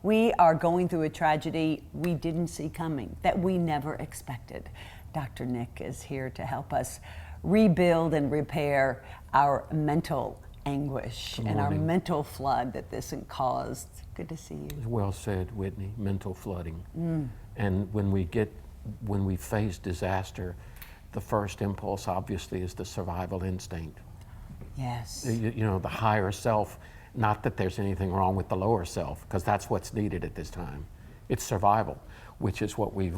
We are going through a tragedy we didn't see coming, that we never expected. Dr. Nick is here to help us rebuild and repair our mental anguish and our mental flood that this caused. Good to see you. Well said, Whitney. Mental flooding. And when we face disaster, the first impulse obviously is the survival instinct. Yes. You know, the higher self, not that there's anything wrong with the lower self, because that's what's needed at this time. It's survival, which is what we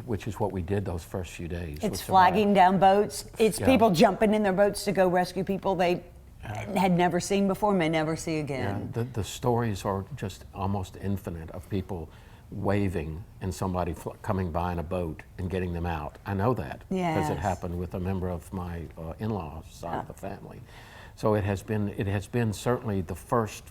did those first few days. It's flagging down boats. It's people jumping in their boats to go rescue people they had never seen before, may never see again. Yeah, the stories are just almost infinite of people waving and somebody coming by in a boat and getting them out. I know that because it happened with a member of my in-laws side of the family. So it has been certainly the first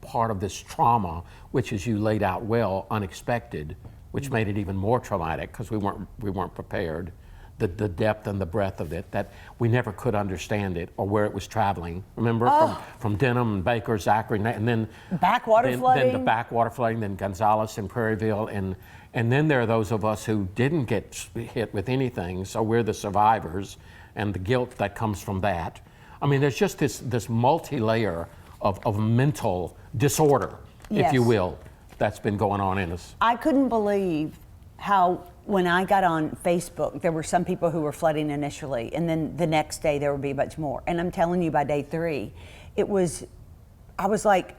part of this trauma, which, as you laid out well, unexpected, which made it even more traumatic because we weren't prepared. The depth and the breadth of it, that we never could understand it or where it was traveling. Remember, from Denham and Baker, Zachary, and then backwater flooding. Then the backwater flooding, then Gonzales and Prairieville, and then there are those of us who didn't get hit with anything, so we're the survivors, and the guilt that comes from that. I mean, there's just this multi-layer of mental disorder, if you will, that's been going on in us. I couldn't believe how, when I got on Facebook, there were some people who were flooding initially, and then the next day there would be much more. And I'm telling you, by day 3, I was like,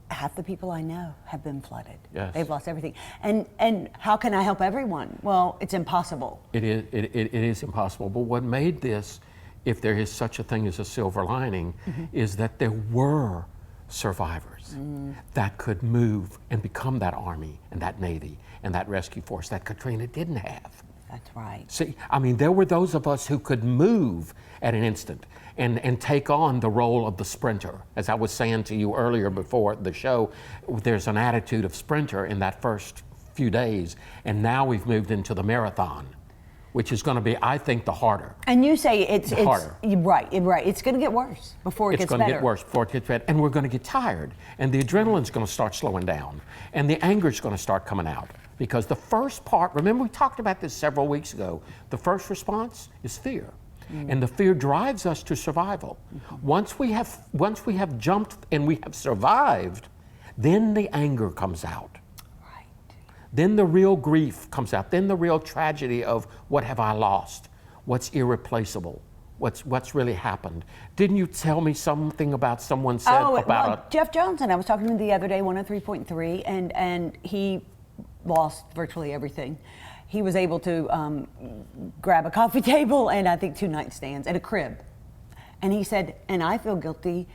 half the people I know have been flooded. Yes. They've lost everything. And how can I help everyone? Well, it's impossible. It is impossible. But what made this, if there is such a thing as a silver lining, is that there were survivors that could move and become that Army and that Navy and that rescue force that Katrina didn't have. That's right. See, I mean, there were those of us who could move at an instant and take on the role of the sprinter. As I was saying to you earlier before the show, there's an attitude of sprinter in that first few days, and now we've moved into the marathon, which is going to be, I think, the harder. And you say it's harder. Right. It's going to get worse before it gets better. It's going to get worse before it gets better, and we're going to get tired, and the adrenaline's going to start slowing down, and the anger's going to start coming out. Because the first part, remember we talked about this several weeks ago, the first response is fear. And the fear drives us to survival. Once we have jumped and we have survived, then the anger comes out. Right. Then the real grief comes out. Then the real tragedy of what have I lost? What's irreplaceable? What's really happened? Didn't you tell me something about someone said about Jeff Johnson? I was talking to him the other day, 103.3, and he lost virtually everything. He was able to grab a coffee table and I think 2 nightstands and a crib. And he said, and I feel guilty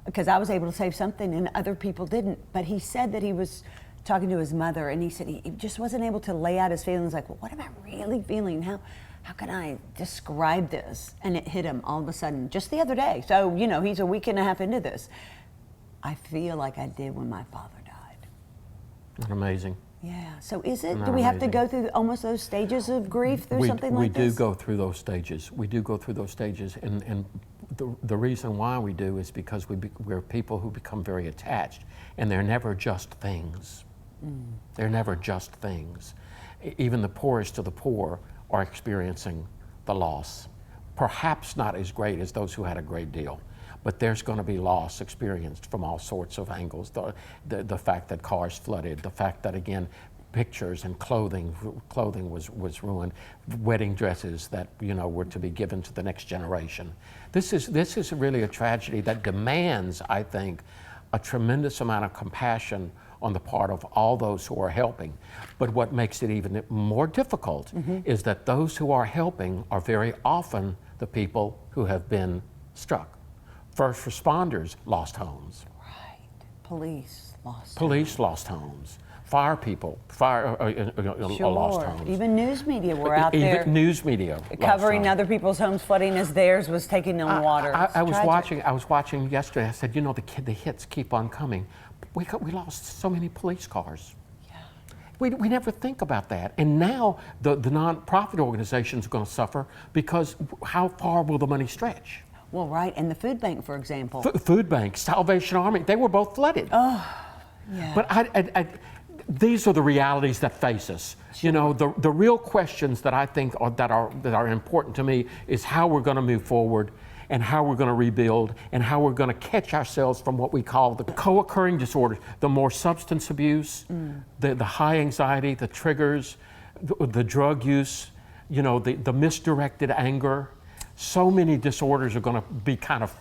because I was able to save something and other people didn't. But he said that he was talking to his mother and he said he just wasn't able to lay out his feelings, like, well, what am I really feeling? How can I describe this? And it hit him all of a sudden just the other day. So, you know, he's a week and a half into this. I feel like I did when my father died. Isn't amazing? Yeah. So is it? Do we have to go through almost those stages of grief through something like this? We do go through those stages. We do go through those stages, and the reason why we do is because we're people who become very attached, and they're never just things. They're never just things. Even the poorest of the poor are experiencing the loss. Perhaps not as great as those who had a great deal. But there's going to be loss experienced from all sorts of angles. The fact that cars flooded, the fact that, again, pictures and clothing was ruined, wedding dresses that, you know, were to be given to the next generation. This is really a tragedy that demands, I think, a tremendous amount of compassion on the part of all those who are helping. But what makes it even more difficult is that those who are helping are very often the people who have been struck. First responders lost homes. Right. Police lost homes. Fire people lost homes. Even news media were out there. Even news media covering other people's homes flooding as theirs was taking on water. I was watching yesterday. I said, you know, the hits keep on coming. We lost so many police cars. Yeah. We never think about that. And now the nonprofit organizations are going to suffer because how far will the money stretch? Well, right, and the food bank, for example. Food bank, Salvation Army, they were both flooded. Oh, yeah. But these are the realities that face us. You know, the real questions that I think that are important to me is how we're going to move forward, and how we're going to rebuild, and how we're going to catch ourselves from what we call the co-occurring disorders, the more substance abuse, the high anxiety, the triggers, the drug use, you know, the misdirected anger. So many disorders are going to be kind of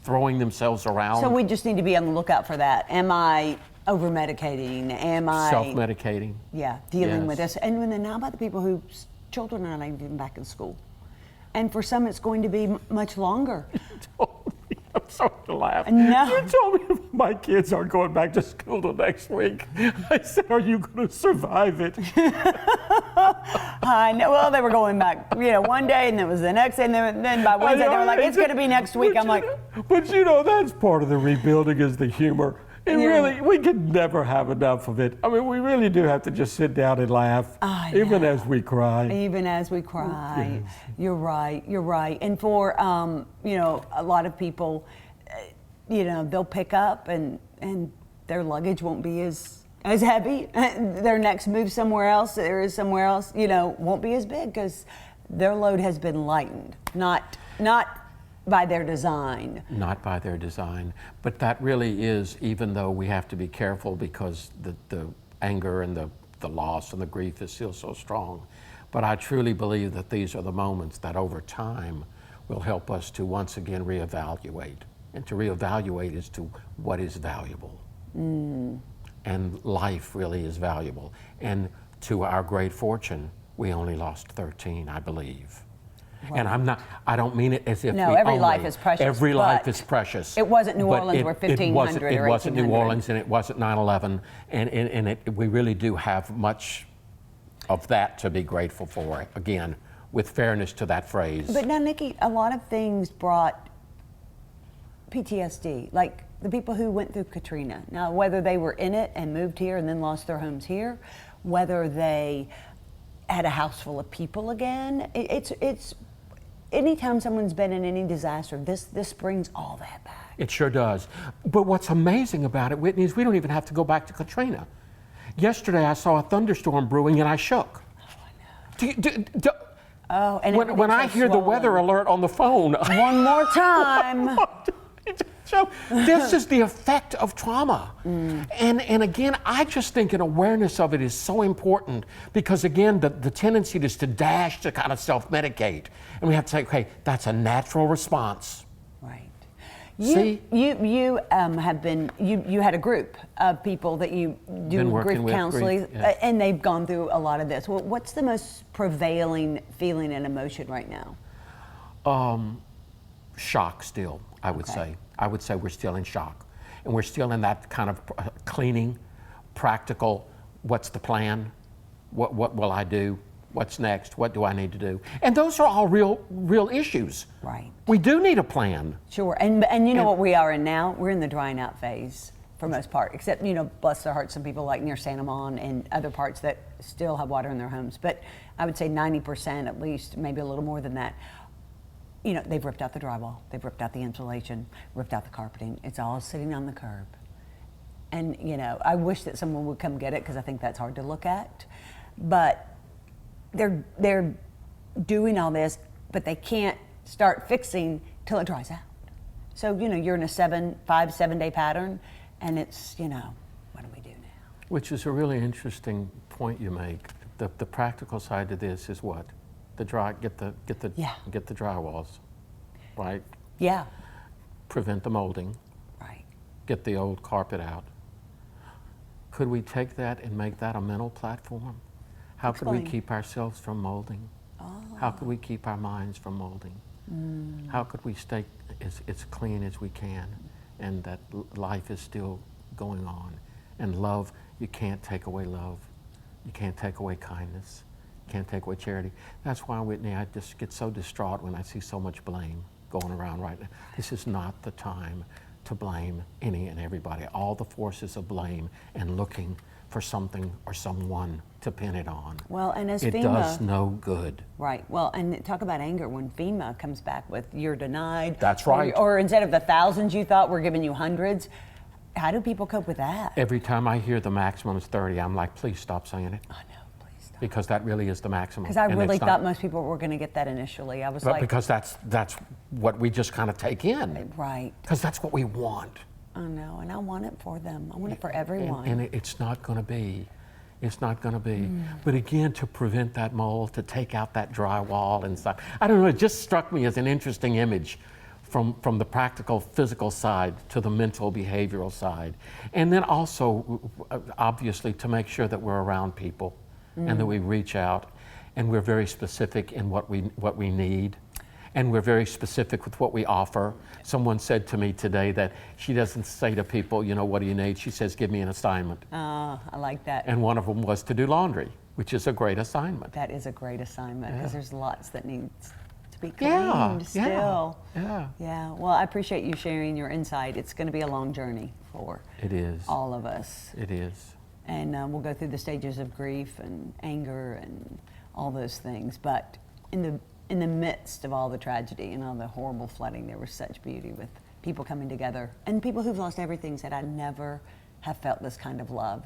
throwing themselves around. So we just need to be on the lookout for that. Am I over-medicating? Am I... Self-medicating. Yeah, dealing Yes. with this. And then now about the people whose children are not even back in school. And for some, it's going to be much longer. I'm sorry to laugh. No. You told me my kids aren't going back to school till next week. I said, are you going to survive it? I know. Well, they were going back, you know, one day, and then it was the next day, and then by Wednesday, they were like, it's going to be next week. I'm like... But you know, that's part of the rebuilding is the humor. And Yeah. really, we can never have enough of it. I mean, we really do have to just sit down and laugh, I even know. as we cry. Even as we cry. You're right. You're right. And for, you know, a lot of people, you know, they'll pick up and their luggage won't be as heavy. Their next move somewhere else, you know, won't be as big because their load has been lightened, not by their design. Not by their design. But that really is, even though we have to be careful because the anger and the loss and the grief is still so strong. But I truly believe that these are the moments that over time will help us to once again reevaluate. And to reevaluate is to what is valuable. And life really is valuable. And to our great fortune, we only lost 13, I believe. And I don't mean it as if No, we every only, life is precious, Every life but is precious. it wasn't New But Orleans where 1500 or It wasn't New 1800. Orleans, and it wasn't 9/11, and we really do have much of that to be grateful for. Again, with fairness to that phrase. But now, Nikki, a lot of things brought PTSD, like the people who went through Katrina. Now, whether they were in it and moved here and then lost their homes here, whether they had a house full of people again, it's anytime someone's been in any disaster, this brings all that back. It sure does. But what's amazing about it, Whitney, is we don't even have to go back to Katrina. Yesterday, I saw a thunderstorm brewing and I shook. Oh, and When I hear the weather alert on the phone, one more time. So this is the effect of trauma. And again, I just think an awareness of it is so important because again, the tendency is to dash, to kind of self-medicate. And we have to say, okay, that's a natural response. Right. See? You have been, you had a group of people that you do Been working grief with counseling, grief, yeah. And they've gone through a lot of this. What's the most prevailing feeling and emotion right now? Shock still, I would say. I would say we're still in shock. And we're still in that kind of cleaning, practical, what's the plan? What will I do? What's next? What do I need to do? And those are all real issues. Right. We do need a plan. Sure, and you know what we are in now? We're in the drying out phase for most part, except, you know, bless their hearts, some people like near Santa Mon and other parts that still have water in their homes. But I would say 90% at least, maybe a little more than that. You know, they've ripped out the drywall, they've ripped out the insulation, ripped out the carpeting. It's all sitting on the curb. And, you know, I wish that someone would come get it because I think that's hard to look at. But they're doing all this, but they can't start fixing till it dries out. So, you know, you're in a 5-7 day pattern, and it's, you know, what do we do now? Which is a really interesting point you make. The practical side to this is what? Get the drywalls, right? Yeah. Prevent the molding. Right. Get the old carpet out. Could we take that and make that a mental platform? How could we Explain. keep ourselves from molding? How could we keep our minds from molding? How could we stay as clean as we can and that life is still going on? And love, you can't take away love. You can't take away kindness. You can't take away charity. That's why, Whitney, I just get so distraught when I see so much blame going around right now. This is not the time to blame any and everybody. All the forces of blame and looking for something or someone to pin it on. Well, and as it FEMA does no good. Right. Well, and talk about anger when FEMA comes back with you're denied. That's right. Or instead of the thousands you thought, we're giving you hundreds. How do people cope with that? Every time I hear the maximum is 30, I'm like, please stop saying it. I know, please stop. Because that really is the maximum. Because I And really it's not- thought most people were going to get that initially. I was But like, because that's what we just kind of take in. right. Because that's what we want. I know, and I want it for them. I want it for And, everyone. and it's not going to be. It's not going to be. Mm. But again, to prevent that mold, to take out that drywall and stuff, I don't know, it just struck me as an interesting image from the practical physical side to the mental behavioral side. And then also, obviously, to make sure that we're around people and that we reach out and we're very specific in what we need. And we're very specific with what we offer. Someone said to me today that she doesn't say to people, you know, what do you need? She says, give me an assignment. I like that. And one of them was to do laundry, which is a great assignment. That is a great assignment because there's lots that needs to be Yeah, cleaned still. yeah. Yeah. Well, I appreciate you sharing your insight. It's going to be a long journey for It is. all of us. It is. And we'll go through the stages of grief and anger and all those things. But in the midst of all the tragedy and all the horrible flooding, there was such beauty with people coming together. And people who've lost everything said, I never have felt this kind of love.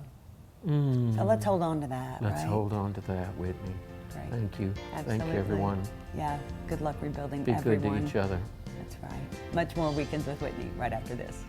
So let's hold on to that, Let's right? hold on to that, Whitney. Right. Thank you. Absolutely. Thank you, everyone. Yeah. Good luck rebuilding Be everyone. good to each other. That's right. Much more Weekends with Whitney right after this.